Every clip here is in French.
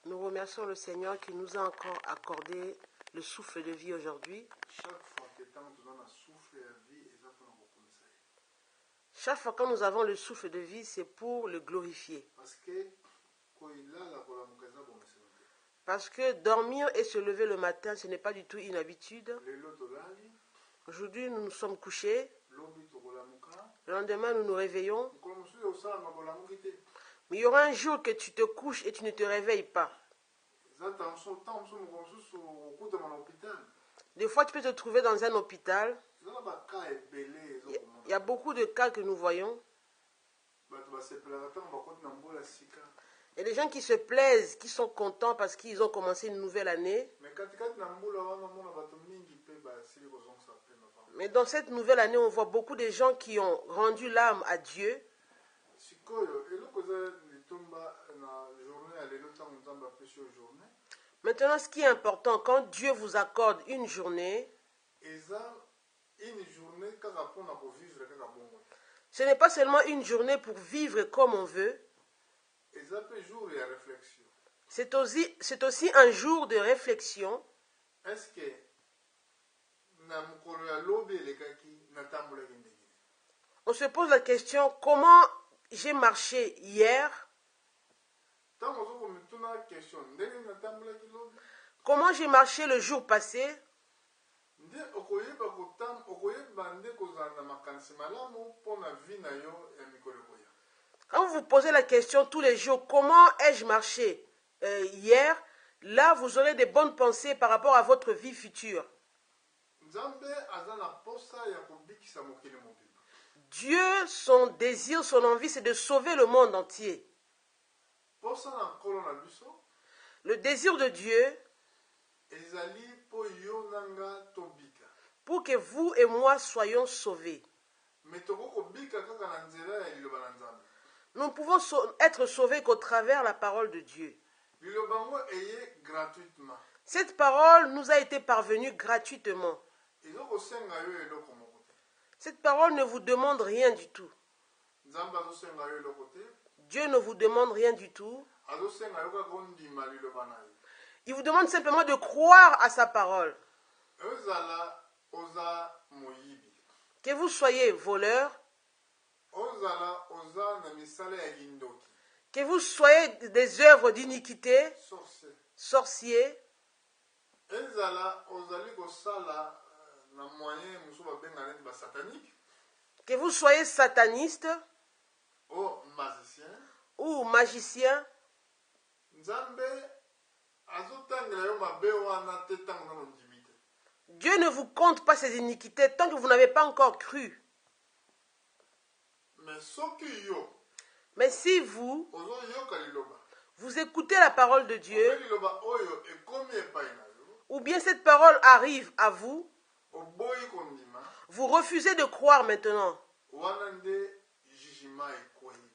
Nous remercions le Seigneur qui nous a encore accordé le souffle de vie aujourd'hui. Chaque fois que nous avons le souffle de vie, c'est pour le glorifier. Parce que dormir et se lever le matin, ce n'est pas du tout une habitude. Aujourd'hui, nous nous sommes couchés. Le lendemain, nous nous réveillons. Mais il y aura un jour que tu te couches et tu ne te réveilles pas. Des fois, tu peux te trouver dans un hôpital. Il y a beaucoup de cas que nous voyons. Il y a des gens qui se plaisent, qui sont contents parce qu'ils ont commencé une nouvelle année. Mais dans cette nouvelle année, on voit beaucoup de gens qui ont rendu l'âme à Dieu. Maintenant, ce qui est important, quand Dieu vous accorde une journée, ce n'est pas seulement une journée pour vivre comme on veut. C'est aussi un jour de réflexion. On se pose la question, comment j'ai marché hier? Comment j'ai marché le jour passé? Quand vous vous posez la question tous les jours, comment ai-je marché hier? Là, vous aurez des bonnes pensées par rapport à votre vie future. Dieu, son désir, son envie, c'est de sauver le monde entier. Le désir de Dieu, pour que vous et moi soyons sauvés. Nous ne pouvons être sauvés qu'au travers de la parole de Dieu. Cette parole nous a été parvenue gratuitement. Cette parole ne vous demande rien du tout. Dieu ne vous demande rien du tout. Il vous demande simplement de croire à sa parole. Que vous soyez voleur, que vous soyez des œuvres d'iniquité, sorciers, que vous soyez sataniste ou magicien, Dieu ne vous compte pas ces iniquités tant que vous n'avez pas encore cru. Mais si vous écoutez la parole de Dieu, ou bien cette parole arrive à vous, vous refusez de croire maintenant.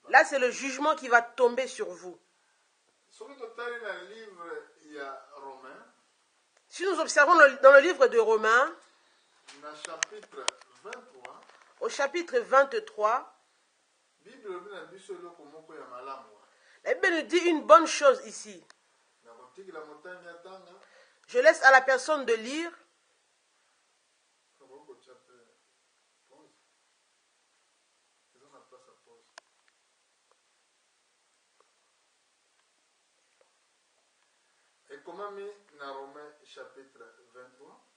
Là, c'est le jugement qui va tomber sur vous. Si nous observons dans le livre de Romains, au chapitre 23, la Bible nous dit une bonne chose ici. Je laisse à la personne de lire.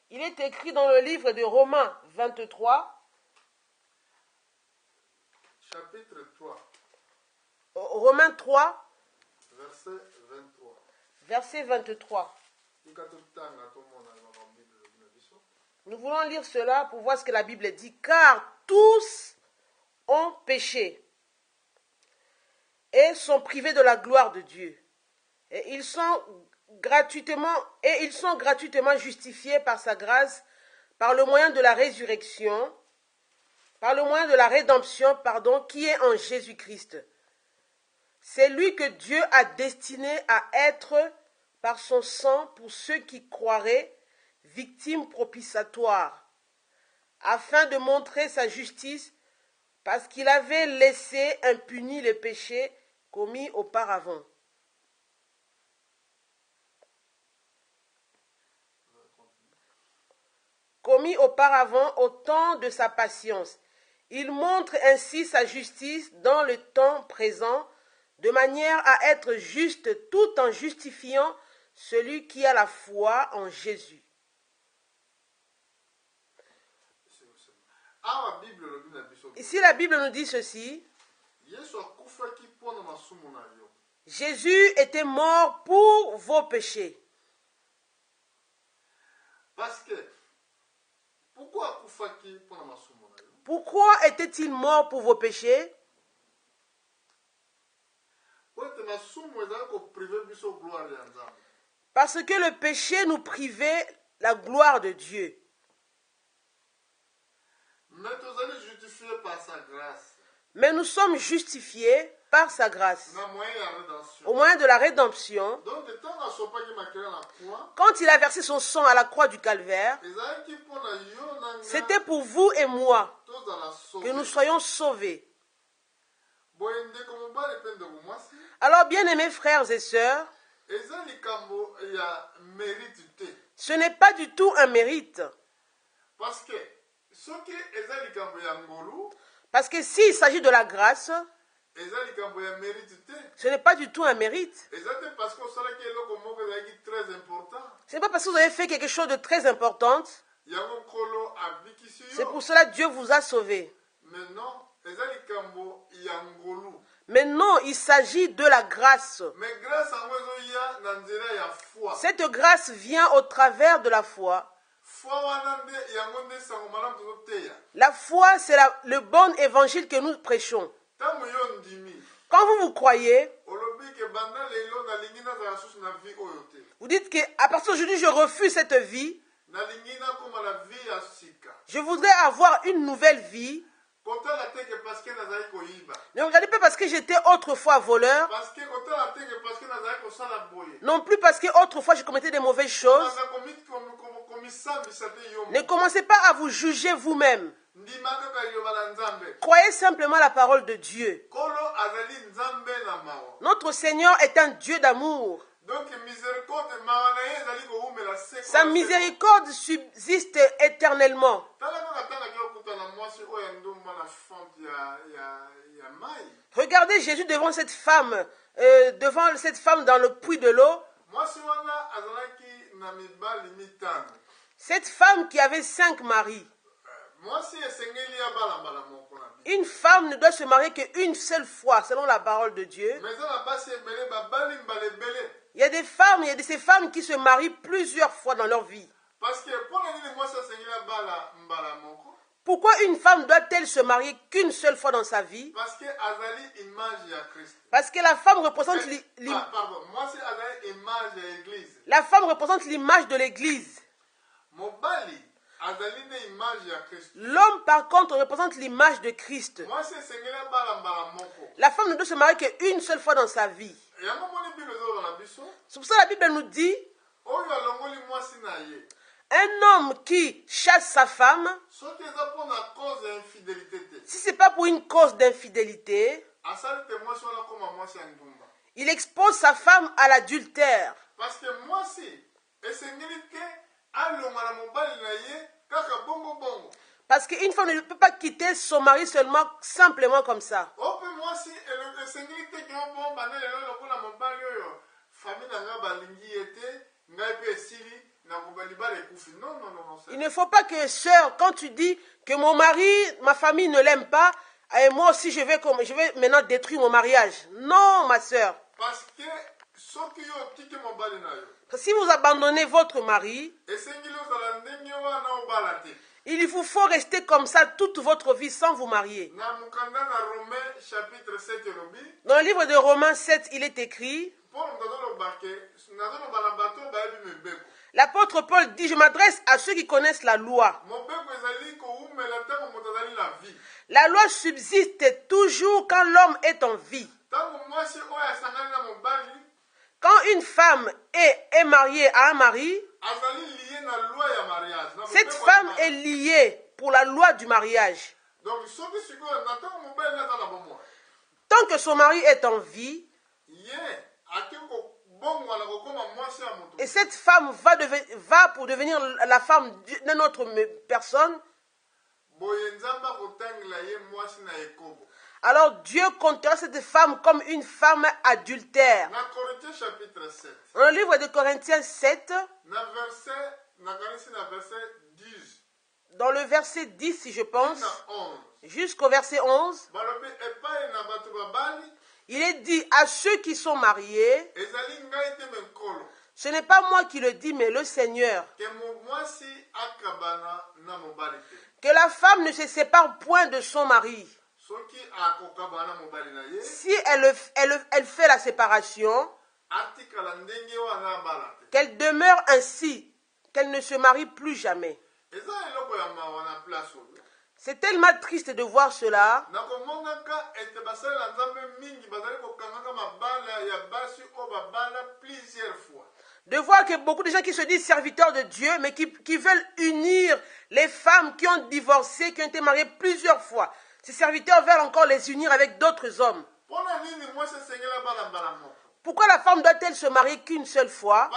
Il est écrit dans le livre de Romains 23, chapitre 3, Romains 3, verset 23. verset 23. Nous voulons lire cela pour voir ce que la Bible dit. Car tous ont péché et sont privés de la gloire de Dieu. Et ils sont gratuitement justifiés par sa grâce, par le moyen de la résurrection, par le moyen de la rédemption, qui est en Jésus-Christ. C'est lui que Dieu a destiné à être, par son sang, pour ceux qui croiraient, victime propitiatoire, afin de montrer sa justice, parce qu'il avait laissé impunis les péchés commis auparavant. Commis auparavant au temps de sa patience. Il montre ainsi sa justice dans le temps présent, de manière à être juste tout en justifiant celui qui a la foi en Jésus. Ici, la Bible nous dit ceci. Jésus était mort pour vos péchés. Pourquoi était-il mort pour vos péchés? Parce que le péché nous privait la gloire de Dieu. Mais nous sommes justifiés par sa grâce. Au moyen de la rédemption. Quand il a versé son sang à la croix du Calvaire, c'était pour vous et moi que nous soyons sauvés. Alors, bien-aimés frères et sœurs, ce n'est pas du tout un mérite. Parce que s'il s'agit de la grâce, ce n'est pas du tout un mérite. Ce n'est pas parce que vous avez fait quelque chose de très important. C'est pour cela que Dieu vous a sauvé. Mais non, il s'agit de la grâce. Cette grâce vient au travers de la foi. La foi, c'est le bon évangile que nous prêchons. Quand vous croyez, vous dites qu'à partir d'aujourd'hui, je refuse cette vie. Je voudrais avoir une nouvelle vie. Ne regardez pas parce que j'étais autrefois voleur. Non plus parce que autrefois je commettais des mauvaises choses. Ne commencez pas à vous juger vous-même. Croyez simplement la parole de Dieu. Notre Seigneur est un Dieu d'amour. Sa miséricorde subsiste éternellement. Regardez Jésus devant cette femme dans le puits de l'eau. Cette femme qui avait 5 maris. Une femme ne doit se marier qu'une seule fois, selon la parole de Dieu. Il y a des femmes, il y a de ces femmes qui se marient plusieurs fois dans leur vie. Pourquoi une femme doit-elle se marier qu'une seule fois dans sa vie? Parce que la femme représente la femme représente l'image de l'Église. L'homme, par contre, représente l'image de Christ. La femme ne doit se marier qu'une seule fois dans sa vie. C'est pour ça que la Bible nous dit, un homme qui chasse sa femme, si ce n'est pas pour une cause d'infidélité, il expose sa femme à l'adultère. Parce qu'une femme ne peut pas quitter son mari seulement, simplement comme ça. Il ne faut pas que, sœur, quand tu dis que mon mari, ma famille ne l'aime pas, et moi aussi je vais maintenant détruire mon mariage. Non, ma sœur. Parce que si vous abandonnez votre mari, il vous faut rester comme ça toute votre vie sans vous marier. Dans le livre de Romains 7, il est écrit, l'apôtre Paul dit, je m'adresse à ceux qui connaissent la loi. La loi subsiste toujours quand l'homme est en vie. Quand une femme est mariée à un mari, cette femme est liée pour la loi du mariage. Tant pendant que son mari est en vie, et cette femme va pour devenir la femme d'une autre personne, alors Dieu comptera cette femme comme une femme adultère. Dans le livre de Corinthiens 7, dans le verset 10, si je pense, jusqu'au verset 11, il est dit à ceux qui sont mariés, ce n'est pas moi qui le dis, mais le Seigneur, que la femme ne se sépare point de son mari. Si elle fait la séparation, qu'elle demeure ainsi, qu'elle ne se marie plus jamais. C'est tellement triste de voir cela. De voir que beaucoup de gens qui se disent serviteurs de Dieu, mais qui veulent unir les femmes qui ont divorcé, qui ont été mariées plusieurs fois. Ces serviteurs veulent encore les unir avec d'autres hommes. Pourquoi la femme doit-elle se marier qu'une seule fois?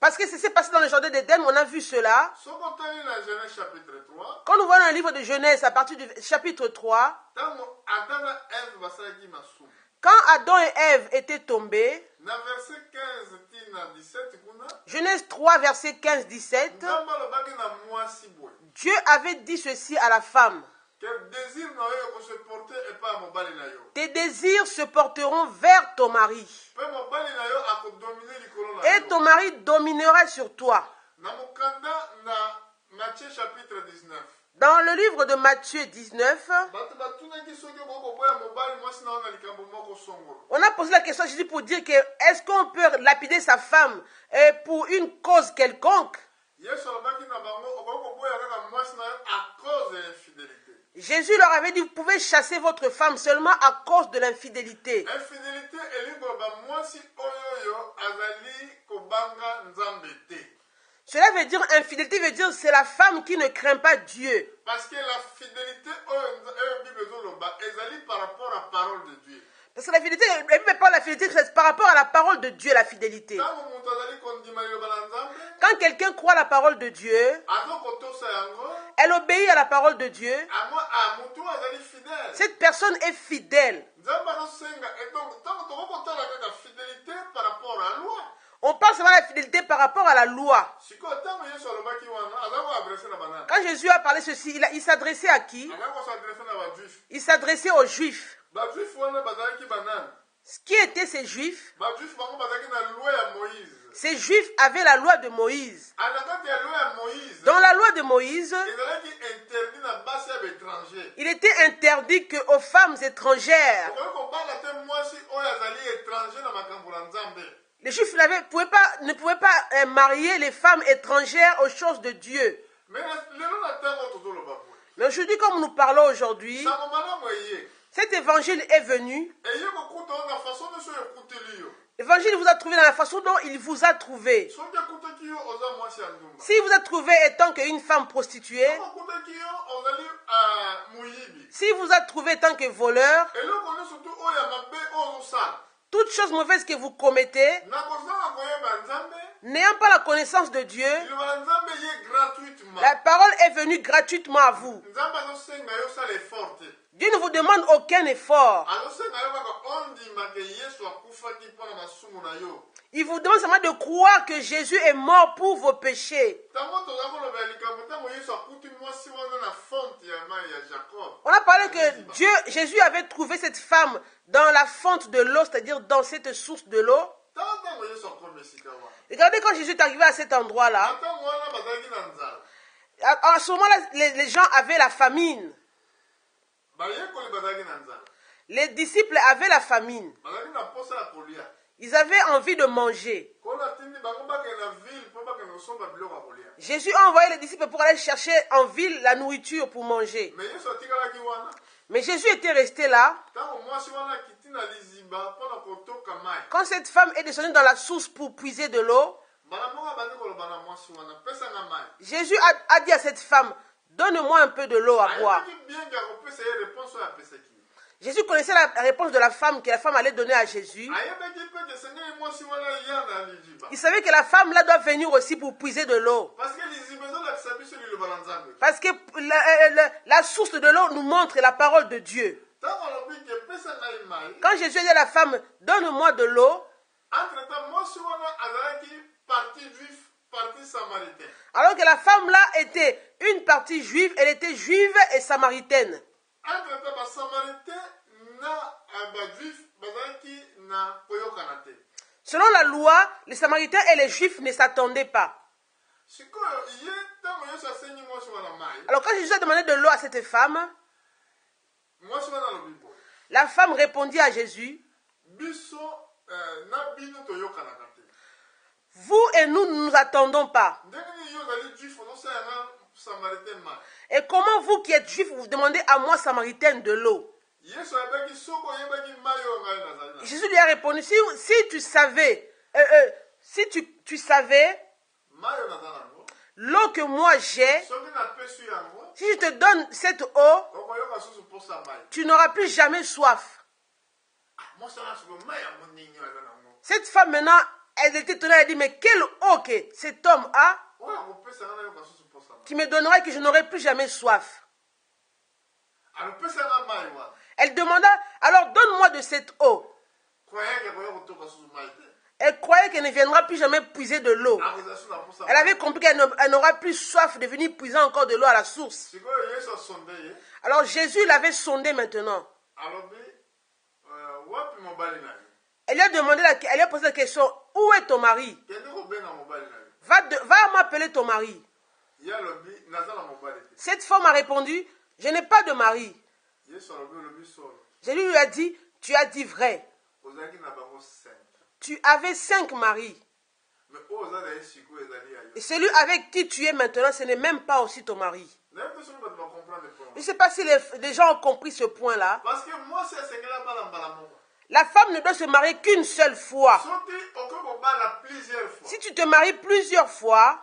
Parce que c'est ce qui s'est passé dans le jardin d'Éden, on a vu cela. Quand nous voyons le livre de Genèse à partir du chapitre 3, quand Adam et Ève étaient tombés, Genèse 3, verset 15-17, Dieu avait dit ceci à la femme. Tes désirs se porteront vers ton mari. Et ton mari dominera sur toi. Dans le livre de Matthieu 19, on a posé la question à Jésus pour dire que est-ce qu'on peut lapider sa femme pour une cause quelconque? Jésus leur avait dit, vous pouvez chasser votre femme seulement à cause de l'infidélité. Cela veut dire, infidélité veut dire, c'est la femme qui ne craint pas Dieu. Parce que la fidélité, par rapport à la parole de Dieu. Parce que la fidélité, la Bible parle de la fidélité, c'est par rapport à la parole de Dieu, la fidélité. Quand quelqu'un croit à la parole de Dieu, elle obéit à la parole de Dieu, cette personne est fidèle. On parle seulement de la fidélité par rapport à la loi. Quand Jésus a parlé ceci, il s'adressait à qui? Il s'adressait aux Juifs. Qui étaient ces Juifs? Ces Juifs avaient la loi de Moïse. Dans la loi de Moïse, il était interdit qu'aux femmes étrangères, les Juifs ne pouvaient pas marier les femmes étrangères aux choses de Dieu. Mais aujourd'hui, comme nous parlons aujourd'hui, cet évangile est venu. L'évangile vous a trouvé dans la façon dont il vous a trouvé. S'il vous a trouvé étant qu'une femme prostituée, s'il vous a trouvé étant que voleur, toute chose mauvaise que vous commettez, n'ayant pas la connaissance de Dieu, la parole est venue gratuitement à vous. Dieu ne vous demande aucun effort. Il vous demande seulement de croire que Jésus est mort pour vos péchés. On a parlé que Jésus avait trouvé cette femme dans la fonte de l'eau, c'est-à-dire dans cette source de l'eau. Regardez quand Jésus est arrivé à cet endroit-là. À ce moment-là, les gens avaient la famine. Les disciples avaient la famine. Ils avaient envie de manger. Jésus a envoyé les disciples pour aller chercher en ville la nourriture pour manger. Mais Jésus était resté là. Quand cette femme est descendue dans la source pour puiser de l'eau, Jésus a dit à cette femme, donne-moi un peu de l'eau à boire. ayebaki bien ke akopesa ye réponse oyo apesaki. Jésus connaissait la réponse de la femme que la femme allait donner à Jésus. ayebaki mpe ke esengeli mwasi wana ya na liziba. Il savait que la femme là doit venir aussi pour puiser de l'eau. Parce que liziba ezolakisa biso liloba na Nzambe. Parce que la source de l'eau nous montre la parole de Dieu. Ntango alobi ke pesa ngai mai, Quand Jésus a dit à la femme, donne-moi de l'eau, entre-temps mwasi wana azalaki partie juif, partie samaritain. alors que la femme là était une partie juive, elle était juive et samaritaine. Entre-temps basamaritain na bajuif bazalaki na koyokana te. Selon la loi, les samaritains et les juifs ne s'attendaient pas. Sikoyo ye ntango Yesu asengi mwasi wana mai, Alors quand Jésus a demandé de l'eau à cette femme, mwasi wana alobi boye, la femme répondit à Jésus, biso na bino toyokanaka te. vous et nous ne nous attendons pas. Ndenge nini yo ozali juif ozosalanga samaritain mai? Et comment vous qui êtes juifs, vous demandez à moi, samaritaine, de l'eau? Yesu ayebaki soki oyebaki mai oyo ngai nazali na. Jésus lui a répondu, si tu savais, si tu savais Mai oyo naza nango, l'eau que moi j'ai, soki napesi yango, si je te donne cette eau, okoyoka susu mposa mai. tu n'auras plus jamais soif. Mwasi wana sikoyo mai yango nini oyo aza nango? Cette femme maintenant, elle était étonnée, elle a dit, mais quelle eau que cet homme a Oyo akopesa nga nayoka susu mposa mai. qui me donnera que je n'aurai plus jamais soif. Alopesa nga mai wana. Elle demanda, alors donne-moi de cette eau. Croyake koya kotoka susu mai te. Elle croyait qu'elle ne viendra plus jamais puiser de l'eau. Akozala susu na mposa Elle mai. avait compris qu'elle n'aura plus soif de venir puiser encore de l'eau à la source. Sikoyo Yesu asonde ye, Alors Jésus l'avait sondé maintenant. alobi wapi mobali na ye? Elle lui a demandé, elle lui a posé la question, où est ton mari? Kende kobenga mobali na ye. Va m'appeler ton mari. Ye alobi naza na mobali te. Cette femme a répondu, je n'ai pas de mari. Yesu alobi olobi solo. Jésus lui a dit, tu as dit vrai. Ozalaki na bango 5. Tu avais 5 maris. Mais oyo oza na ye sikoyo ezali ya yo. Et celui avec qui tu es maintenant, ce n'est même pas aussi ton mari. Nayebi te soki bato bacomprendre point. Je ne sais pas si les gens ont compris ce point-là. Parce que mwasi asengeli abala mbala moko. La femme ne doit se marier qu'une seule fois. Soki okoki kobala plusieurs fois, Si tu te maries plusieurs fois,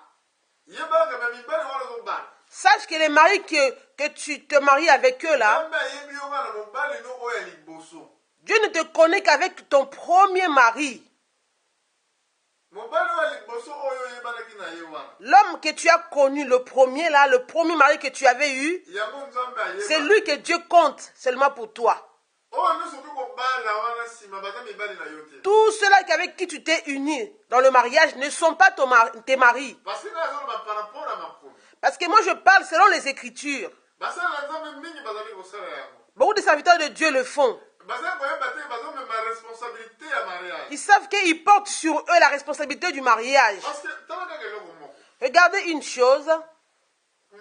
yebaka ba mibali wana ozobala. sache que les maris que tu te maries avec eux là, Nzambe ayebi yo kaka na mobali no oyo ya liboso. Dieu ne te connaît qu'avec ton premier mari. Mobali oyo ya liboso oyo oyebanaki na ye wana. L'homme que tu as connu, le premier là, le premier mari que tu avais eu, Yango Nzambe ayeba. c'est lui que Dieu compte seulement pour toi. Oyo nyonso okoki kobala wana nsima baza mibali na yo te. Tous ceux-là avec qui tu t'es uni dans le mariage ne sont pas tes maris. Parce que ngai azoloba par rapport à makomi. Parce que moi je parle selon les Écritures. Basala na Nzambe mingi bazali kosala yango. Beaucoup de serviteurs de Dieu le font. Bazali koyeba te bazomema responsabilité ya mariage. Ils savent qu'ils portent sur eux la responsabilité du mariage. Parce que tala kaka eloko moko. Regardez une chose,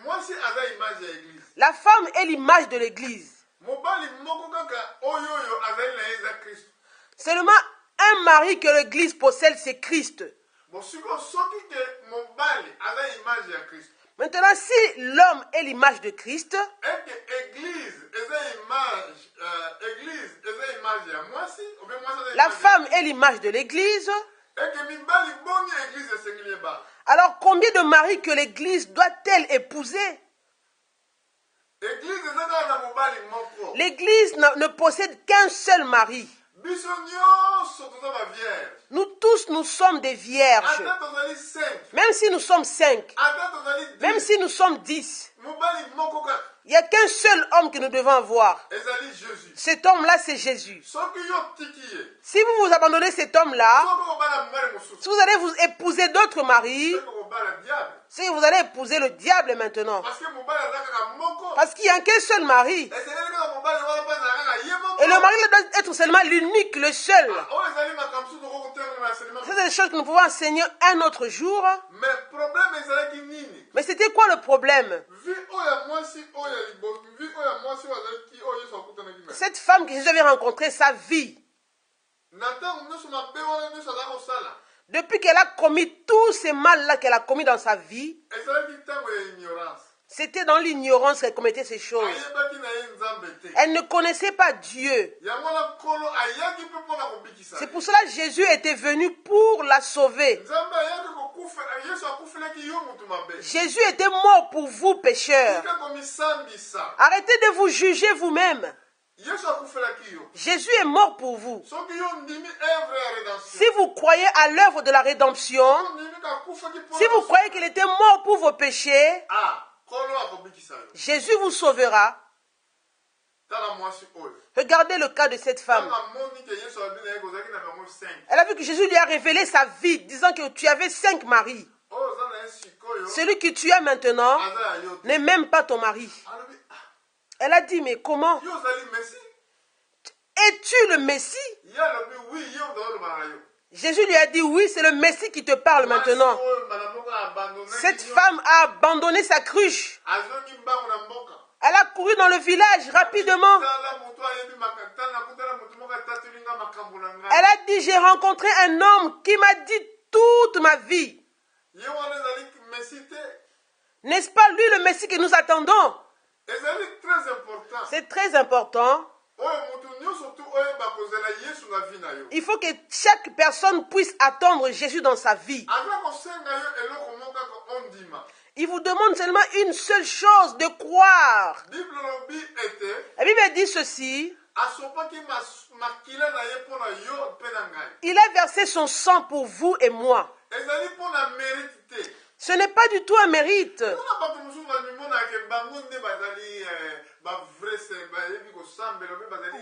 Mwasi aza image ya église. la femme est l'image de l'église. Mobali moko kaka oyo oyo azali na ye eza Kristo. Seulement un mari que l'église possède, c'est Christ. Bon sikoyo soki ke mobali aza image ya Kristo. Maintenant, si l'homme est l'image de Christ, Eke église eza image ya mwasi obe mwasi aza la image ya- femme est l'image de l'église, Eke mibali boni église esengeli ebala. alors combien de maris que l'église doit-elle épouser? Église eza kaka na mobali moko. L'église ne possède qu'un seul mari. Biso nyonso toza bavierge. Nous tous, nous sommes des vierges. Ata tozali 5. Même si nous sommes 5, Ata tozali 10. même si nous sommes 10, Mobali moko kaka il n'y a qu'un seul homme que nous devons avoir. ezali Jésus. Cet homme-là, c'est Jésus. Soki yo tiki ye. Si vous vous abandonnez cet homme-là, Soki kobala mobali mosusu. si vous allez vous épouser d'autres maris, Soki kobala diable. si vous allez épouser le diable maintenant, Parce que mobali aza kaka moko. parce qu'il n'y a qu'un seul mari. Esengeli kaka mobali wana mpo azala kaka ye moko. Et le mari là doit être seulement l'unique, le seul. Oyo ezali makambo mosusu tokokotenga na enseignement. Ça, c'est des choses que nous pouvons enseigner un autre jour. Mais problème ezalaki nini? Mais c'était quoi le problème? Vi oyo ya mwasi oyo ya liboso. Vi oyo ya mwasi oyo azalaki oyo Yesu akutanaki naye. Cette femme que Jésus avait rencontrée, sa vie, Na ntango nyonso mabe wana nyonso aza kosala. depuis qu'elle a commis tous ces mal-là qu'elle a commis dans sa vie, Ezalaki ntango ya ignorance. c'était dans l'ignorance qu'elle commettait ces choses. Ayebaki na ye Nzambe te. Elle ne connaissait pas Dieu. Yango wana nkolo ayaki mpe mpona kobikisa C'est ye. pour cela que Jésus était venu pour la sauver. Nzambe ayaki Jésus était mort pour vous, pécheurs. Arrêtez de vous juger vous-même. Jésus est mort pour vous. Si vous croyez à l'œuvre de la rédemption, si vous croyez qu'il était mort pour vos péchés, Jésus vous sauvera. Regardez le cas de cette femme. Elle a vu que Jésus lui a révélé sa vie, disant que tu avais 5 maris. Celui que tu as maintenant n'est même pas ton mari. Elle a dit, mais comment? Es-tu le Messie? Jésus lui a dit, oui, c'est le Messie qui te parle maintenant. Cette femme a abandonné sa cruche. Elle a couru dans le village rapidement. Elle a dit, j'ai rencontré un homme qui m'a dit toute ma vie. N'est-ce pas lui le Messie que nous attendons? C'est très important. Il faut que chaque personne puisse attendre Jésus dans sa vie. Il vous demande seulement une seule chose, de croire. La Bible dit ceci. Il a versé son sang pour vous et moi. Ce n'est pas du tout un mérite.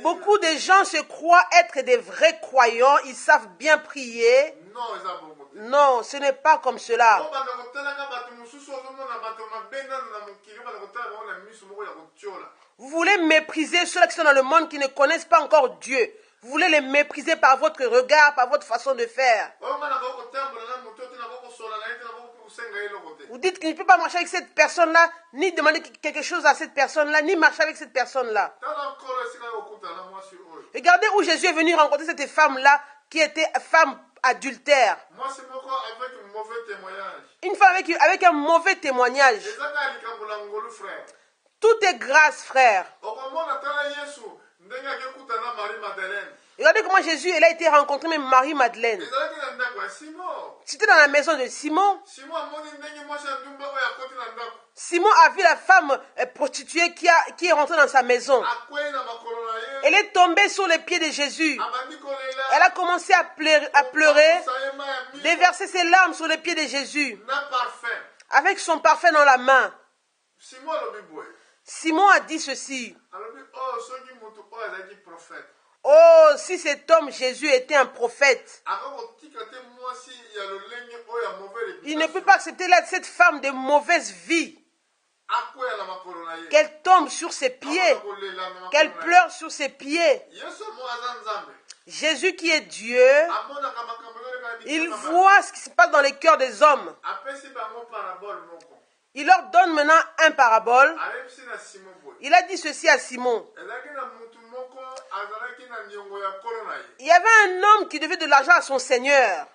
Beaucoup de gens se croient être des vrais croyants, ils savent bien prier. Non, ce n'est pas comme cela. Vous voulez mépriser ceux qui sont dans le monde qui ne connaissent pas encore Dieu. Vous voulez les mépriser par votre regard, par votre façon de faire. Vous dites qu'il ne peut pas marcher avec cette personne-là, ni demander quelque chose à cette personne-là, ni marcher avec cette personne-là. Regardez où Jésus est venu rencontrer cette femme-là, qui était femme adultère. Une femme avec un mauvais témoignage. Tout est grâce, frère. Regardez comment Jésus il a été rencontré même Marie-Madeleine. C'était dans la maison de Simon. Simon a vu la femme prostituée qui est rentrée dans sa maison. Elle est tombée sur les pieds de Jésus. Elle a commencé à pleurer, déverser ses larmes sur les pieds de Jésus, avec son parfum dans la main. Simon a dit ceci. Oh, si cet homme Jésus était un prophète, il ne peut pas accepter cette femme de mauvaise vie. Qu'elle tombe sur ses pieds, qu'elle pleure sur ses pieds. Jésus qui est Dieu, il voit ce qui se passe dans les cœurs des hommes. Il leur donne maintenant un parabole. Il a dit ceci à Simon. Il y avait un homme qui devait de l'argent à son seigneur.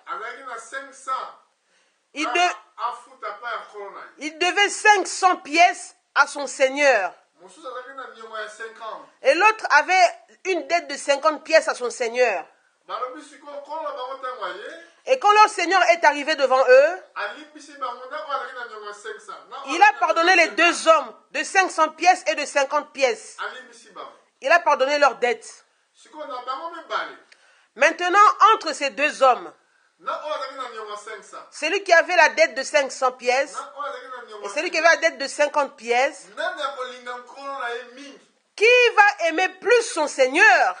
Il devait 500 pièces à son seigneur. Et l'autre avait une dette de 50 pièces à son seigneur. Et quand leur seigneur est arrivé devant eux, il a pardonné les deux hommes de 500 pièces et de 50 pièces. Il a pardonné leurs dettes. Maintenant, entre ces deux hommes, celui qui avait la dette de 500 pièces et celui qui avait la dette de 50 pièces, qui va aimer plus son Seigneur?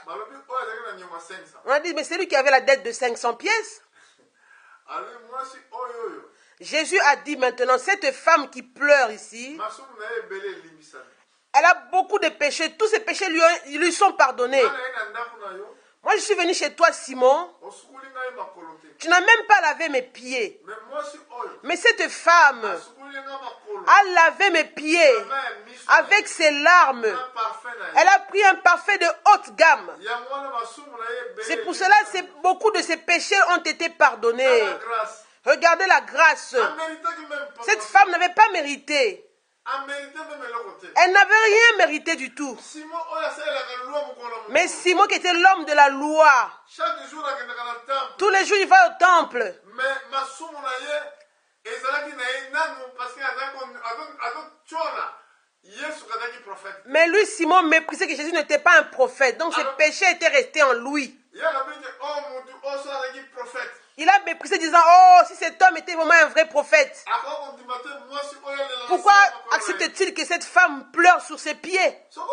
On a dit, mais celui qui avait la dette de 500 pièces. Jésus a dit maintenant, cette femme qui pleure ici, elle a beaucoup de péchés. Tous ses péchés lui sont pardonnés. Moi, je suis venu chez toi, Simon. Tu n'as même pas lavé mes pieds. Mais cette femme a lavé mes pieds avec ses larmes. Elle a pris un parfum de haute gamme. C'est pour cela que beaucoup de ses péchés ont été pardonnés. Regardez la grâce. Cette femme n'avait pas mérité. Elle n'avait rien mérité du tout. Mais Simon qui était l'homme de la loi, tous les jours il va au temple. ezalaki na ye nanu parce que azotyona Yesu kazalaki prophète. Mais lui, Simon, méprisait que Jésus n'était pas un prophète. Donc ses péchés étaient restés en lui. Il a méprisé disant, oh, si cet homme était vraiment un vrai prophète, pourquoi accepte-t-il que cette femme pleure sur ses pieds? Si vous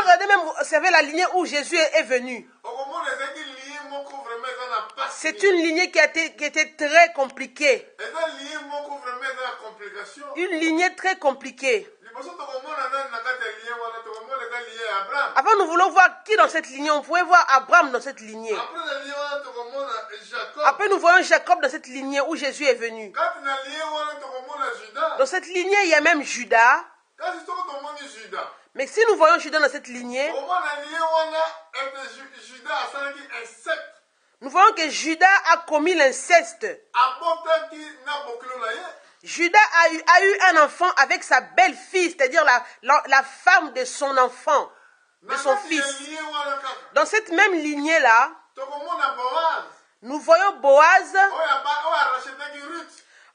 regardez même, vous savez la lignée où Jésus est venu. C'est une lignée qui était très compliquée. Une lignée très compliquée. Avant, nous voulons voir qui dans cette lignée. On pouvait voir Abraham dans cette lignée. Après, nous voyons Jacob dans cette lignée où Jésus est venu. Dans cette lignée, il y a même Judas. Mais si nous voyons Judas dans cette lignée, nous voyons que Judas a commis l'inceste. Judas a eu un enfant avec sa belle-fille, c'est-à-dire la femme de son enfant, de son fils. Dans cette même lignée-là, nous voyons Boaz.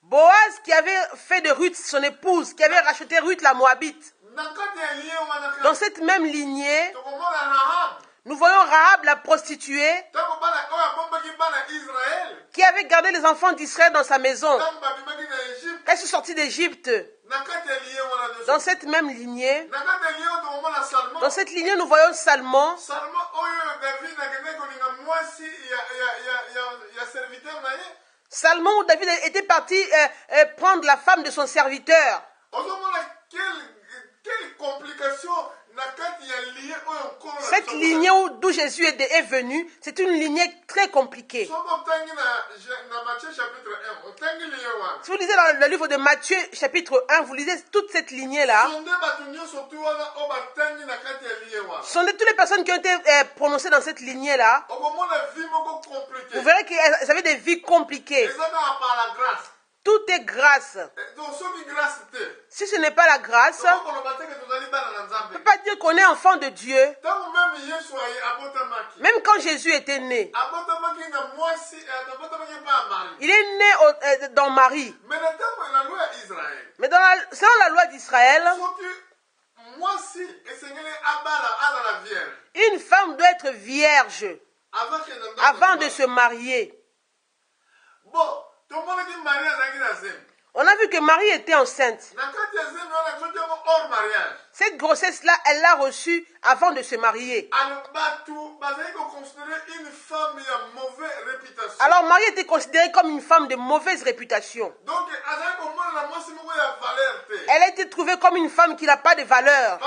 Boaz qui avait fait de Ruth son épouse, qui avait racheté Ruth la Moabite. Dans cette même lignée, nous voyons Rahab la prostituée qui avait gardé les enfants d'Israël dans sa maison. Elle est sortie d'Égypte. Dans cette même lignée, dans cette lignée, nous voyons Salmon. Salmon où David était parti prendre la femme de son serviteur. Quelle complication. Cette lignée d'où Jésus est venu, c'est une lignée très compliquée. Si vous lisez dans le livre de Matthieu, chapitre 1, vous lisez toute cette lignée-là. Ce sont toutes les personnes qui ont été prononcées dans cette lignée-là. Vous verrez qu'elles avaient des vies compliquées. Tout est grâce. Si ce n'est pas la grâce, on ne peut pas dire qu'on est enfant de Dieu. Même quand Jésus était né, il est né dans Marie. Mais selon la loi d'Israël, une femme doit être vierge avant de se marier. On a vu que Marie était enceinte. Cette grossesse-là, elle l'a reçue avant de se marier. Alors Marie était considérée comme une femme de mauvaise réputation. Elle a été trouvée comme une femme qui n'a pas de valeur.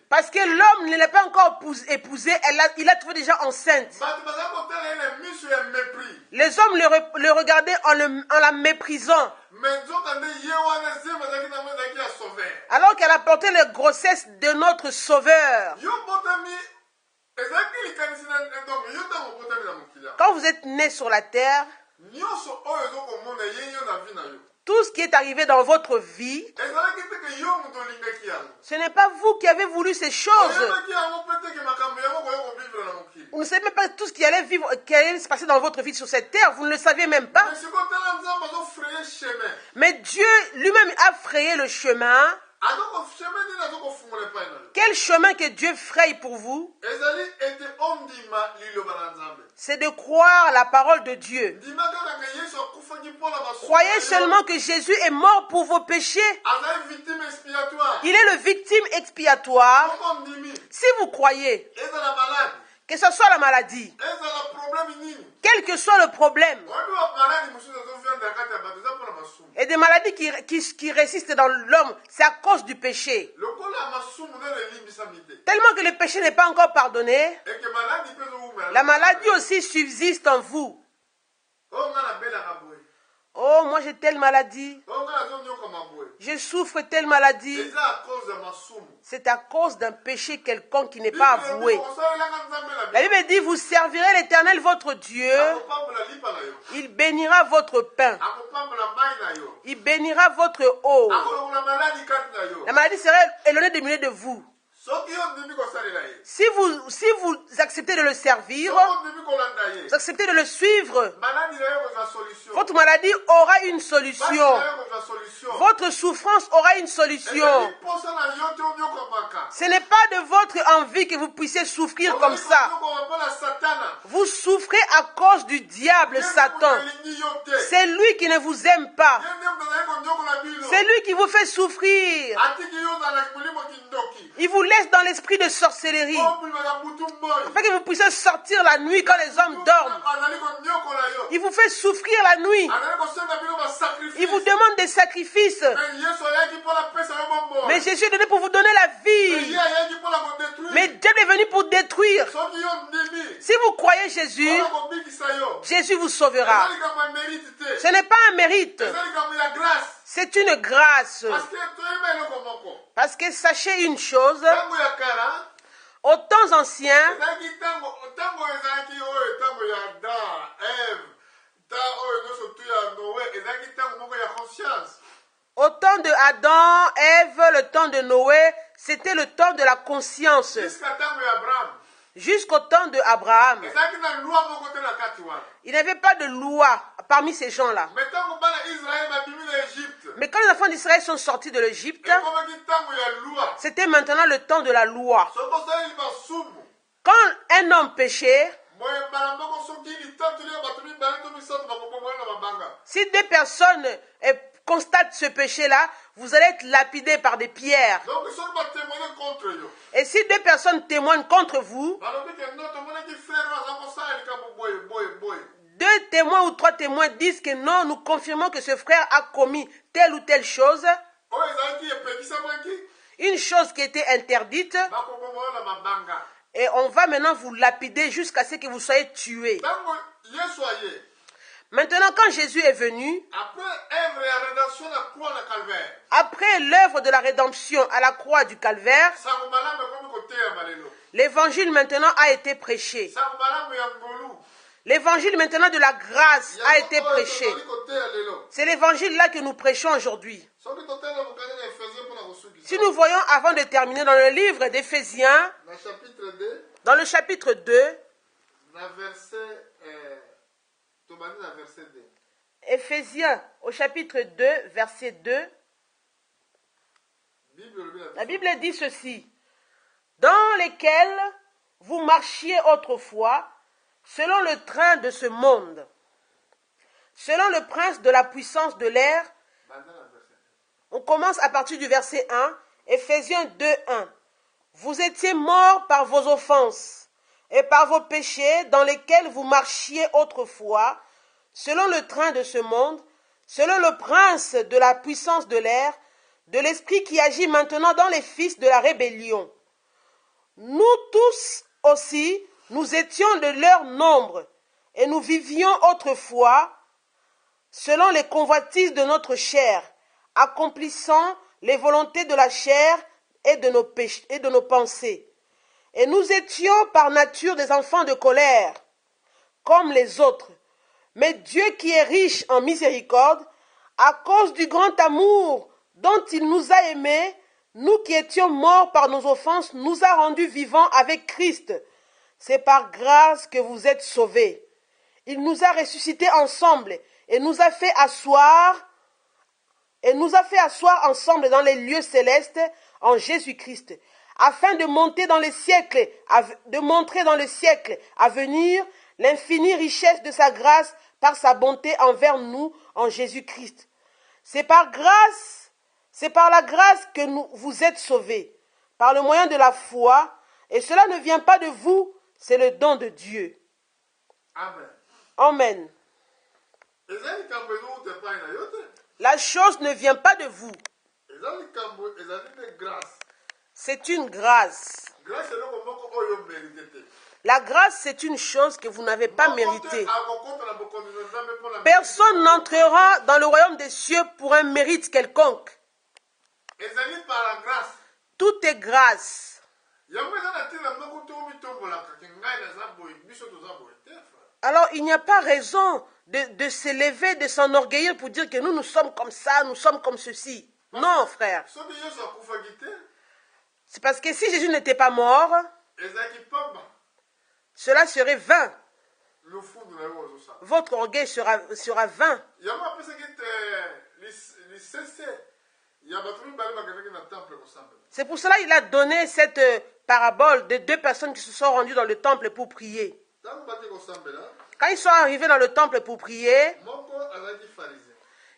Parce que l'homme ne l'a pas encore épousée, il l'a trouvée déjà enceinte. Les hommes le regardaient en la méprisant. Alors qu'elle a porté la grossesse de notre Sauveur. Quand vous êtes né sur la terre, tout ce qui est arrivé dans votre vie, ce n'est pas vous qui avez voulu ces choses. Vous ne savez même pas tout ce qui allait se passer dans votre vie sur cette terre. Vous ne le saviez même pas. Mais Dieu lui-même a frayé le chemin. Quel chemin que Dieu fraye pour vous? C'est de croire la parole de Dieu. Croyez seulement que Jésus est mort pour vos péchés. Il est le victime expiatoire. Si vous croyez, que ce soit la maladie, quel que soit le problème, et des maladies qui résistent dans l'homme, c'est à cause du péché. Tellement que le péché n'est pas encore pardonné, la maladie aussi subsiste en vous. Oh, moi j'ai telle maladie. Je souffre telle maladie. C'est à cause d'un péché quelconque qui n'est pas avoué. La Bible dit, vous servirez l'Éternel votre Dieu. Il bénira votre pain. Il bénira votre eau. La maladie sera éloignée de vous. soki yo ndimi kosalela ye Si vous acceptez de le servir, soki ondimi kolanda ye vous acceptez de le suivre, maladi na yo kozwa solution votre maladie aura une basi solution. na yo kozwa solution Votre souffrance aura une solution. ezali mposa na yo te onyokomaka Ce n'est pas de votre envie que vous puissiez souffrir comme ça. ozali mpona satana Vous souffrez à cause du diable Satan. alingi yo te C'est lui qui ne vous aime pas. ye nde moto azali konyokola bino C'est lui qui vous fait souffrir. atiki yo ozala na molimo kindoki Il vous laisse dans l'esprit de sorcellerie. obilimaka butu moi Afin que vous puissiez sortir la nuit quand les hommes dorment. azali konyokola yo Il vous fait souffrir la nuit. azali kosenga bino Il vous basacrifice demande des sacrifices. me yesu ayaki mpona pesa yo bomoi Mais Jésus est venu pour vous donner la me vie. ye ayaki mpona kodétruire Mais Dieu est venu pour détruire. soki yo ndimi Si vous croyez Jésus, mpona kobikisa yo Jésus vous sauvera. eza likambo ya mérite te Ce n'est pas un mérite. eza likambo ya grâce C'est une grâce. parce que toyeba eloko moko Parce que sachez une chose, ntango ya kala aux temps anciens, ezalaki ntango ezalaki oyo ntango ya adam eve oyo nyonso tu ya noe ezalaki ntango moko ya conscience au temps de Adam, Ève, le temps de Noé, c'était le temps de la conscience. jusqu'à ntango ya abraham Jusqu'au temps de Abraham. ezalaki na loi moko te na kati wana Il n'y avait pas de loi parmi ces gens-là. me ntango bana israel babimi na egypte Mais quand les enfants d'Israël sont sortis de l'Égypte, ekomaki ntango ya loi c'était maintenant le temps de la loi. soki osaleli basumu Quand un homme péchait, boye mbala moko soki litatoli ya bato mibale to misato bakobomwana na mabanga si deux personnes constatent ce péché-là, vous allez être lapidés par des pierres. donc soki batémoigne contre yo Et si deux personnes témoignent contre vous, balobi ke no tomonaki frère oyo aza kosala likambo boye deux témoins ou trois témoins disent que non, nous confirmons que ce frère a commis telle ou telle chose, oyo ezalaki epekisamaki une chose qui était interdite, bakobomwana na mabanga et on va maintenant vous lapider jusqu'à ce que vous soyez tués. ntango yesu aye Maintenant, quand Jésus est venu, après œuvre ya rédemption na croix na calvaire après l'œuvre de la rédemption à la croix du calvaire, sango malamu ekomi koteyama lelo l'évangile maintenant a été prêché. sango malamu ya ngolu L'évangile maintenant de la grâce a été yango oyo prêché. tozali koteya lelo C'est l'évangile là que nous prêchons aujourd'hui. soki totala bokani na ephésien mpona kosukisa Si nous voyons, avant de terminer, dans le livre d'Éphésiens, na chapitre 2 dans le chapitre 2, na verset tobandi na verset 2 Éphésiens au chapitre 2, verset 2, bible elobi na la Bible dit ceci: dans lesquels vous marchiez autrefois, selon le train de ce monde, selon le prince de la puissance de l'air. banda na verset On commence à partir du verset 1, Éphésiens 2, 1. Vous étiez morts par vos offenses et par vos péchés dans lesquels vous marchiez autrefois, selon le train de ce monde, selon le prince de la puissance de l'air, de l'esprit qui agit maintenant dans les fils de la rébellion. Nous tous aussi, nous étions de leur nombre, et nous vivions autrefois selon les convoitises de notre chair, accomplissant les volontés de la chair et de nos pensées. Et nous étions par nature des enfants de colère, comme les autres. Mais Dieu qui est riche en miséricorde, à cause du grand amour dont il nous a aimés, nous qui étions morts par nos offenses, nous a rendus vivants avec Christ. C'est par grâce que vous êtes sauvés. Il nous a ressuscités ensemble et nous a fait asseoir ensemble dans les lieux célestes en Jésus-Christ, afin de montrer dans les siècles à venir l'infinie richesse de sa grâce par sa bonté envers nous en Jésus-Christ. C'est par la grâce que vous êtes sauvés, par le moyen de la foi, et cela ne vient pas de vous, c'est le don de Dieu. amen Amen. eza likambo ezouta epai na yo te La chose ne vient pas de vous, eza likambo ezali nde grâce c'est une grâce. grâce eloko moko oyo mérite te La grâce, c'est une chose que vous n'avez pas méritée. akokota na bokonzi na nzambe mpona Personne n'entrera dans le royaume des cieux pour un mérite quelconque. ezali par la grâce Tout est grâce. yango eza na ntina moko to mitombolaka ke ngai naza boye biso toza boye te frère Alors, il n'y a pas raison de s'élever, de s'enorgueillir pour dire que nous sommes comme ça, nous sommes comme ceci. Non, frère. soki yesu akufaki te C'est parce que si Jésus n'était pas mort, ezalaki pamba cela serait vain. lofundu na yo ozosala Votre orgueil sera vain. yango apesaki lisese ya bato mibale bakendaki na temple kosambela. C'est pour cela qu'il a donné cette parabole de deux personnes qui se sont rendues dans le temple pour prier. ntango baki kosambela Quand ils sont arrivés dans le temple pour prier, moko azalaki pharisien,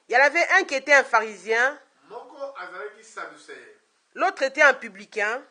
il y en avait un qui était un pharisien, moko azalaki sadducéen. l'autre était un publicain.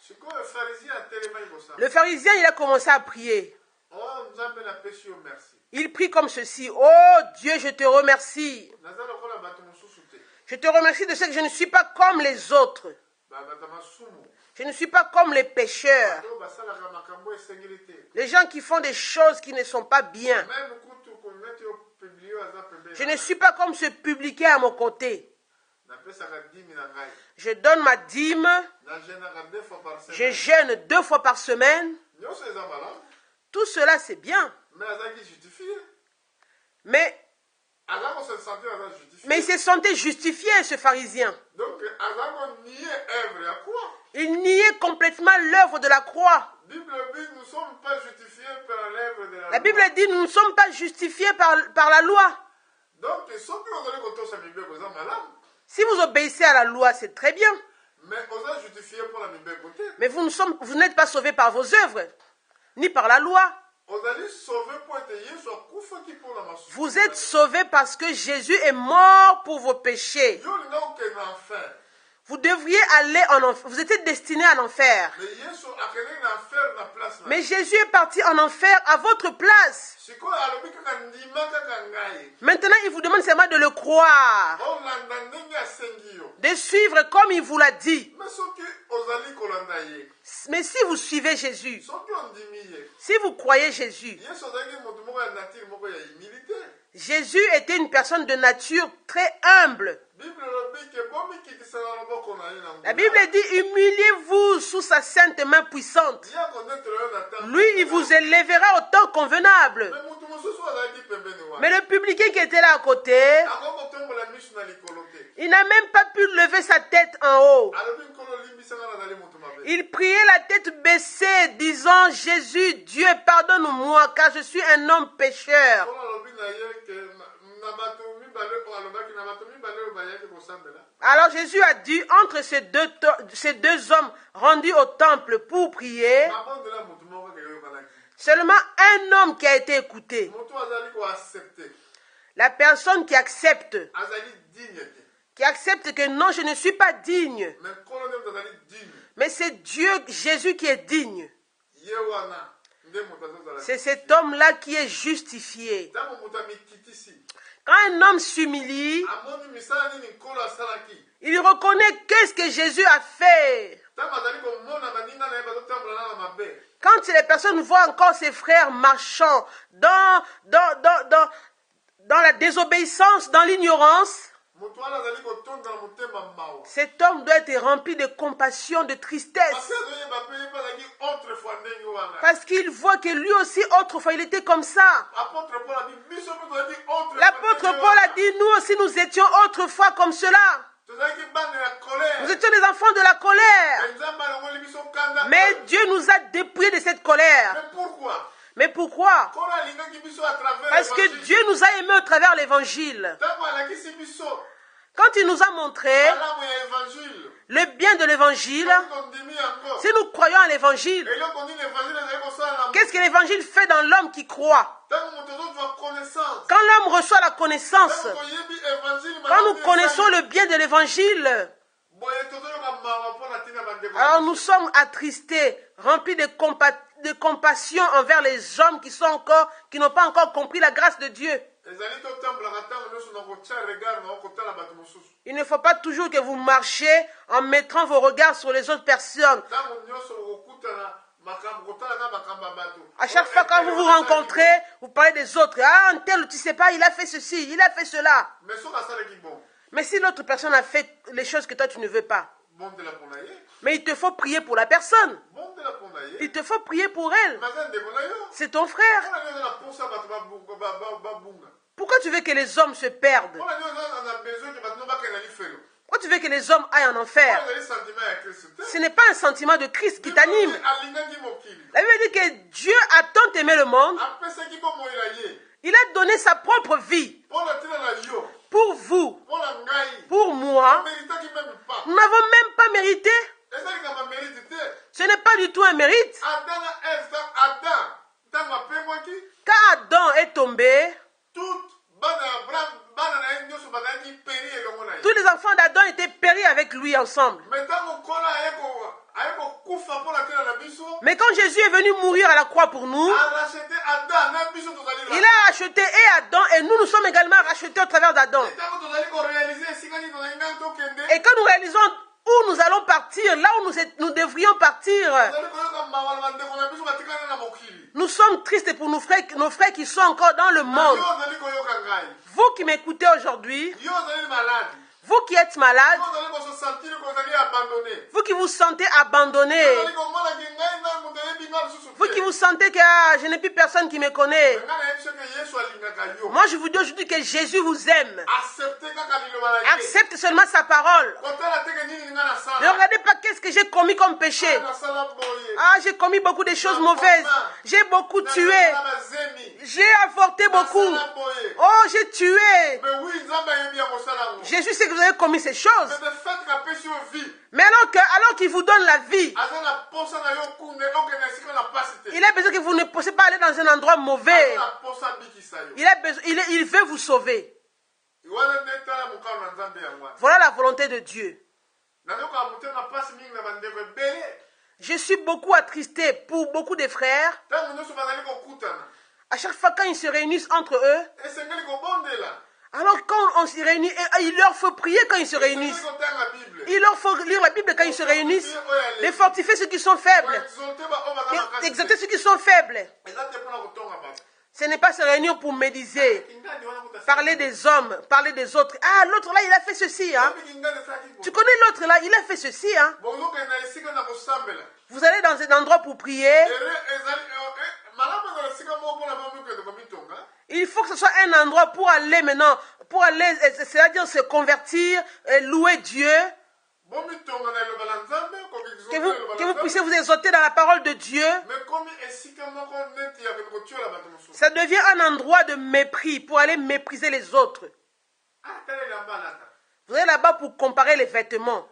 sikoyo pharisien atelemaki kosambela, Le pharisien, il a commencé à prier. oh nzambe napesi yo merci, Il prie comme ceci: oh Dieu, je te remercie. naza lokola bato mosusu te, Je te remercie de ce que je ne suis pas comme les autres. bato ya masumu, Je ne suis pas comme les pécheurs, bato oyo basalaka makambo esengeli te, les gens qui font des choses qui ne sont pas bien. meme kutu koneti yo pibli oyo aza Je ne pembeni, suis pas comme ce publicain à mon côté. napesaka dimi na ngai, Je donne ma dîme, nagenaka 2 fois par je semaine, jeûne 2 fois par semaine. nyonso eza malamu, Tout cela, c'est bien. mais azalaki justifie, Mais aza kose sentir aza justifie, il se sentait justifié, ce pharisien. donc aza konie œuvre ya quoi. Il niait complètement l'œuvre de la croix. Bible dit nous ne sommes pas justifiés par l'œuvre de la La Bible loi. dit: nous ne sommes pas justifiés par la loi. Donc soki ozali kotosa mibeko eza malamu, Si vous obéissez à la loi, c'est très bien. mais oza justifié pour la mibeko te. Mais vous n'êtes pas sauvés par vos œuvres, ni par la loi. Ozali sauvé pour ete yesu akufaki mpona masumu. Vous êtes sauvés parce que Jésus est mort pour vos péchés. Yo olinga okende na enfer, Vous devriez aller en enfer. Vous étiez destinés à l'enfer. mais yesu akendeki na enfer na place na. Mais Jésus est parti en enfer à votre place. Sikoyo alobi kaka ndima kaka ngai, Maintenant, il vous demande seulement de le croire, olanda ndenge asengi yo. de suivre comme il vous l'a dit. Mais soki ozali kolanda ye, Mais si vous suivez Jésus, soki ondimi ye, si vous croyez Jésus, yesu azalaki moto moko ya natire moko ya humilité. Jésus était une personne de nature très humble. Bible lobi ke bomikitisa na loboko na ye na La ngula. Bible dit: humiliez-vous sous sa sainte main puissante. Ya konetela yo na temple. Lui, il vous élèvera au temps convenable. Mais moto mosusu azalaki pembeni wana. Mais le publicain qui était là à côté, Ako kotombola miso na likolo te. il n'a même pas pu lever sa tête en haut. Alobi nkolo limbisanga nazali moto mabe. Il priait la tête baissée, disant: Jésus, Dieu, pardonne-moi, car je suis un homme pécheur. Nkolo alobi na ye ke na bato mibale oyo alobaki na bato mibale oyo bayaki kosambela. Alors Jésus a dit, entre ces deux hommes rendus au temple pour prier, Mabondela moto moko ke yokanaki. seulement un homme qui a été écouté. Moto azali koaccepte. La personne qui accepte Azali digne te. que non, je ne suis pas digne. Mais nkolo nde moto azali digne. Mais c'est Dieu, Jésus qui est digne. Ye wana nde moto azozala. C'est cet homme-là qui est justifié. Ntango moto amikitisi. Quand un homme s'humilie, Amoni misala nini nkolo asalaki. il reconnaît qu'est-ce que Jésus a fait. Ntango azali komona baninga na ye bazotambola na mabe. Quand les personnes voient encore ses frères marchant dans la désobéissance, dans l'ignorance, Moto wana azali kotonda na motema mawa. cet homme doit être rempli de compassion, de tristesse. Parce que azoyeba pe ye mpe azalaki autrefois ndenge wana. Parce qu'il voit que lui aussi, autrefois, il était comme ça. Apôtre Paul a dit biso mpe tozalaki autrefois L'apôtre ndenge Paul a wana. dit, nous aussi, nous étions autrefois comme cela. Tozalaki bana ya colère. Nous étions des enfants de la colère. Mais Nzambe alongoli biso kanda. Mais Dieu nous a dépouillés de cette colère. Mais pourquoi? Mais pourquoi? Nkolo alingaki biso à travers Parce que l'évangile. Dieu nous a aimés au travers l'évangile. Ntango alakisi biso Quand il nous a montré malamu ya évangile. le bien de l'évangile, Soki tondimi yango. si nous croyons à l'évangile, Eloko nini évangile ezali kosala na qu'est-ce que l'évangile fait dans l'homme qui croit? ntango moto azozwa connaissance. Quand l'homme reçoit la connaissance, Ntango toyebi évangile quand malamu nous connaissons ezali. le bien de l'évangile, Boye tozoyoka mawa mpo na ntina bandeko. alors nous sommes attristés, remplis de compassion envers les hommes qui n'ont pas encore compris la grâce de Dieu. ezali totambolaka ntango nyonso na kotia regard na okotala bato mosusu. Il ne faut pas toujours que vous marchiez en mettant vos regards sur les autres personnes. Ntango nyonso okokutana makambo kotala na makambo ya bato. À chaque fois quand vous vous rencontrez, vous parlez des autres. Ah, un tel, tu sais pas, il a fait ceci, il a fait cela. Mais soki asalaki bon Mais si l'autre personne a fait les choses que toi tu ne veux pas, bondela mpo na ye, mais il te faut prier pour la personne. bondela mpo na ye. Il te faut prier pour elle. Maza ndeko na yo. C'est ton frère. Mpona nini oza na mposa bato babunga. Pourquoi tu veux que les hommes se perdent? Mpona nini oza na besoin ke bato no bakende na lifelo. Pourquoi tu veux que les hommes aillent en enfer? oyo ezali sentiment ya kristo te. Ce n'est pas un sentiment de Christ qui t'anime. alingaki mokili La Bible dit que Dieu a tant aimé le monde, apesaki bomoi na ye il a donné sa propre vie mpo na ntina na yo pour vous, mpo na ngai pour moi. omeritaki meme pas Nous n'avons même pas mérité. ezali kama mérite te. Ce n'est pas du tout un mérite. Adam na Ève Adam ntango apengwaki Quand Adam est tombé, toute bana ya Abraham bana na ye nyonso bazalaki peri elongo na ye. tous les enfants d'Adam étaient péris avec lui ensemble. Mais ntango nkolo aye kokufa mpo na ntina na biso Mais quand Jésus est venu mourir à la croix pour nous, arachete Adam na biso tozali il a racheté et Adam et nous sommes également rachetés au travers d'Adam. ntango tozali koréalize esika nini tozali ngai tokende Et quand nous réalisons où nous allons partir, là où nous devrions partir, tozali koyoka mawa bandeko na biso batikana na mokili. nous sommes tristes pour nos frères qui sont encore dans le Yo monde. ozali koyoka ngai Vous qui m'écoutez aujourd'hui, yo ozali malade vous qui êtes malades, yo ozali kososentir kozali abandonné vous qui vous sentez abandonnés, ozali komonaki ngai na moto ayebi nga lisusu vous te. qui vous sentez que je n'ai plus personne qui me connaît. ngai nayebi soki yesu alingaka yo Moi, je vous dis aujourd'hui que Jésus vous aime. accepte kaka liloba na ye Accepte seulement sa parole. kotala teke nini nga Ne nasala regardez pas qu'est-ce que j'ai commis comme péché. nasala boye Ah, j'ai commis beaucoup de choses mauvaises. J'ai beaucoup tué. nasala bazemi J'ai avorté beaucoup. nasala boye. Oh, j'ai tué. Mais oui nzambe ayebi ya kosala yango. Jésus sait que vous avez commis ces choses. Mais de fait kapesi yo vie Mais alors qu'il vous donne la vie, aza na posa na yo kunde okende esika na pasi te il a besoin que vous ne puissiez pas aller dans un endroit mauvais. aza na posa abikisa yo Il veut vous sauver. wana nde tala mokano na nzambe yango wana Voilà la volonté de Dieu. nazokaa motema pasi mingi na bandeko ebele Je suis beaucoup attristé pour beaucoup de frères. ntango nyonso bazali kokutana À chaque fois quand ils se réunissent entre eux, esengeli kobondela alors quand on se réunit, il leur faut prier quand ils se esengeli réunissent. kotanga bible Il leur faut lire la Bible quand ils se réunissent. Les fortifier ceux qui sont faibles. exalte baoyo baza makasi Exalter ceux qui sont faibles. eza te mpona kotonga bato Ce n'est pas se réunir pour médiser. ingani wana kuta Parler des hommes, parler des autres. Ah, l'autre là, il a fait ceci. Hein. ingani esalaki Tu connais l'autre là, il a fait ceci. Hein. bozokende na esika na kosambela Vous allez dans un endroit pour prier. ere ezali malamu ezala esika moko mpona bamikende komitonga Il faut que ce soit un endroit pour aller maintenant, pour aller, c'est-à-dire se convertir, louer Dieu. bomitonga na eloba la nzambe Que vous puissiez vous exalter dans la parole de Dieu. mais komi esika moko neti ya kende kotiola bato mosusu Ça devient un endroit de mépris pour aller mépriser les autres. tala elamba alata Vous allez là-bas pour comparer les vêtements,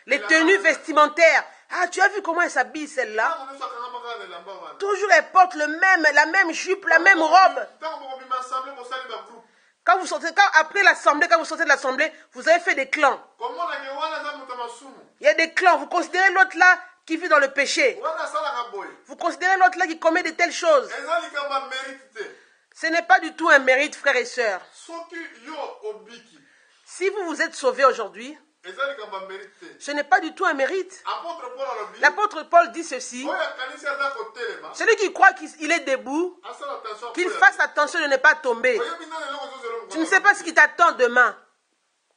les tenues vestimentaires. Ah, tu as vu comment elle s'habille celle-là? ntango nyonso akangamaka na elamba wana Toujours elle porte la même jupe, la même robe. ntango bokobima assemble bosali bagroupe Après l'assemblée, quand vous sortez de l'assemblée, vous avez fait des clans. komonaki wana eza moto masumu Il y a des clans. Vous considérez l'autre là qui vit dans le péché. wana asalaka boye Vous considérez l'autre là qui commet de telles choses. eza likambo ya mérite te Ce n'est pas du tout un mérite, frères et sœurs. soki yo obiki Si vous vous êtes sauvés aujourd'hui, eza likambo ya mérite te ce n'est pas du tout un mérite. apôtre paul alobi L'apôtre Paul dit ceci. oyo akanisi aza kotelema Celui qui croit qu'il est debout, asala attention qu'il fasse attention de ne pas tomber. oyebi nani eloko ozozela Tu ne sais pas ce qui t'attend demain.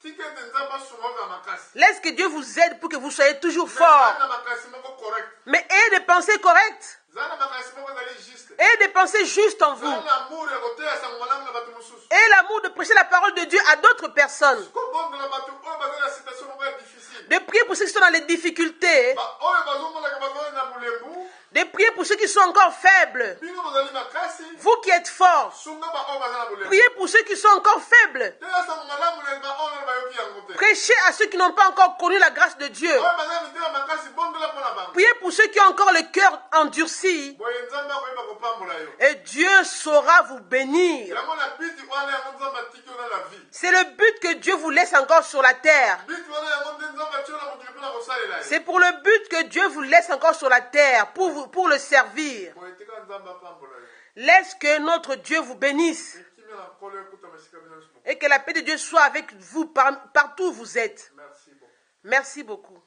tika ete nzambe asunga oyo na makasi Laisse que Dieu vous aide pour que vous soyez toujours fort. na makasi moko correct Mais ayez des pensées correctes. za na makasi moko ezali juste Ayez des pensées justes en vous. za na amour ya koteya sango malamu na bato mosusu Et l'amour de prêcher la parole de Dieu à d'autres personnes. kobondela bato oyo baza na situation moko ya difficile De prier pour ceux qui sont dans les difficultés. oyo bazomonaka bazali na bulembu De prier pour ceux qui sont encore faibles. bino bozali makasi Vous qui êtes forts. sunga baoyo baza na bulembu Priez pour ceux qui sont encore faibles. teya sango malamu na baoyo na bayoki yango te Prêchez à ceux qui n'ont pas encore connu la grâce de Dieu. oyo baza na mitema makasi bondela mpo na bango Priez pour ceux qui ont encore le cœur endurci. boye nzambe akoyeba kopambola yo Et Dieu saura vous bénir. yango na biti wana yango nzambe atiki yo na la vie C'est le but que Dieu vous laisse encore sur la terre. biti wana yango nde nzambe atiki yo na mokili mpo na kosalela ye C'est pour le but que Dieu vous laisse encore sur la terre, pour le servir. boye tika nzambe apambola yo Laisse que notre Dieu vous bénisse. ekimi na nkolo ekutama esika bino nyonso. Et que la paix de Dieu soit avec vous partout où vous êtes. Merci beaucoup. Merci beaucoup.